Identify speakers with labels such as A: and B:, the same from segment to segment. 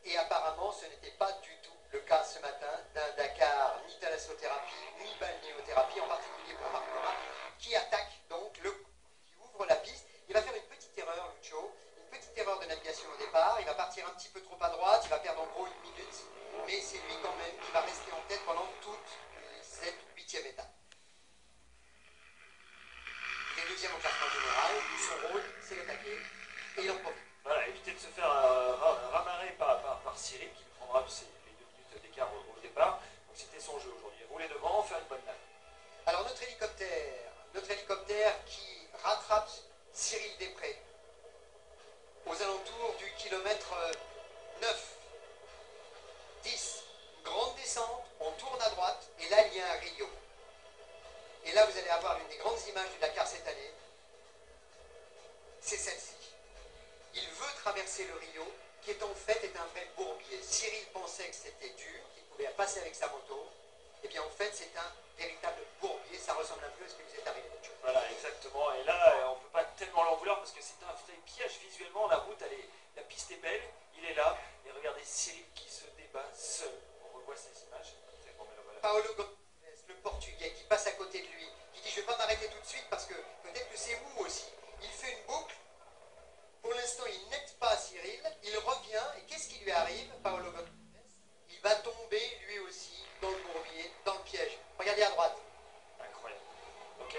A: Et apparemment, ce n'était pas du tout le cas ce matin d'un Dakar ni thalassothérapie, ni balnéothérapie, en particulier pour Marc Thomas, qui attaque donc, qui ouvre la piste. Il va faire une petite erreur, Lucho, une petite erreur de navigation au départ. Il va partir un petit peu trop à droite, il va perdre en gros 1 minute, mais c'est lui quand même qui va rester en tête pendant toute cette 8e étape. Il est deuxième au classement général, son rôle, c'est d'attaquer, et il en profite.
B: Voilà, éviter de se faire ramarrer par Cyril, qui prendra les 2 minutes d'écart au départ. Donc c'était son jeu aujourd'hui. Rouler devant, faire une bonne nave.
A: Alors notre hélicoptère qui rattrape Cyril Després aux alentours du kilomètre 9, 10, grande descente, on tourne à droite, et là il y a un Rio. Et là vous allez avoir l'une des grandes images du Dakar cette année, c'est celle-ci. Il veut traverser le Rio, qui est en fait un vrai bourbier. Cyril pensait que c'était dur, qu'il pouvait passer avec sa moto. Et bien en fait c'est un véritable bourbier, ça ressemble un peu à ce qui nous est arrivé.
B: Voilà, exactement. Et là, on ne peut pas tellement l'en vouloir parce que c'est un vrai piège visuellement. La route, la piste est belle, il est là. Et regardez Cyril qui se débat seul. On revoit ces images.
A: Paolo Gonçalves, le portugais, qui passe à côté de lui, qui dit je ne vais pas m'arrêter tout de suite parce que peut-être que c'est mou aussi. Il fait une boucle. Pour l'instant, il n'aide pas Cyril. Il revient. Et qu'est-ce qui lui arrive, Paolo Gonçalves? Il va tomber lui aussi dans le bourbier, dans le piège. Regardez à droite.
B: Incroyable. Ok,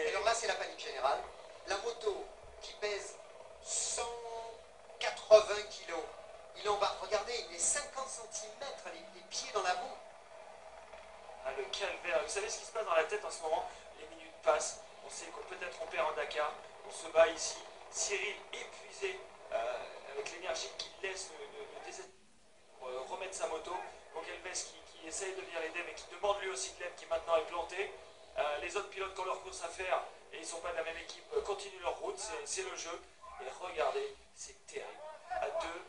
A: alors là, c'est la panique générale. La moto qui pèse 180 kg. Il embarque, regardez, il est 50 cm, les pieds dans la boue.
B: Ah, le calvaire. Vous savez ce qui se passe dans la tête en ce moment? Les minutes passent. On sait que peut-être on perd en Dakar. On se bat ici. Cyril épuisé avec l'énergie qu'il laisse le désespoir pour remettre sa moto. Gonçalves qui essaye de venir l'aider mais qui demande lui aussi de l'aide, qui maintenant est planté. Les autres pilotes qui ont leur course à faire et ils ne sont pas de la même équipe continuent leur route, c'est le jeu. Et regardez, c'est terrible. À deux,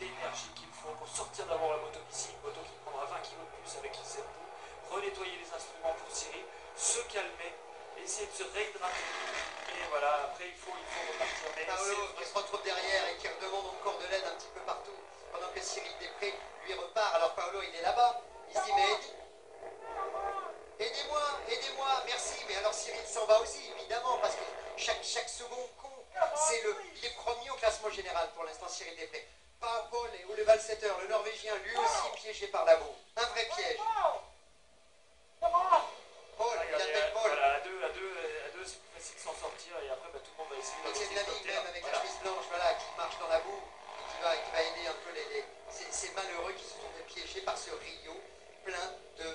B: l'énergie qu'il faut pour sortir d'abord la moto ici, une moto qui prendra 20 kg de plus avec cette boue, renettoyer les instruments pour Cyril, se calmer, essayer de se réhydrater. Et voilà, après il faut repartir. Mais
A: Paolo qui se retrouve derrière et qui redemande encore de l'aide un petit peu partout, pendant que Cyril Després lui repart. Alors Paolo il est là-bas, il se dit mais aidez-moi, merci. Mais alors Cyril s'en va aussi, évidemment, parce que chaque seconde compte. Il est premier au classement général pour l'instant, Cyril Després. Pas Paul et le valsetteur, le Norvégien, lui aussi piégé par la boue. Un vrai piège. Paul, il appelle Paul.
B: Voilà, à deux, c'est plus facile de s'en sortir et après tout le monde va essayer de
A: Etienne Lamy même avec la chemise blanche, voilà, qui marche dans la boue et qui va aider un peu ces malheureux qui se sont fait piéger par ce Rio plein de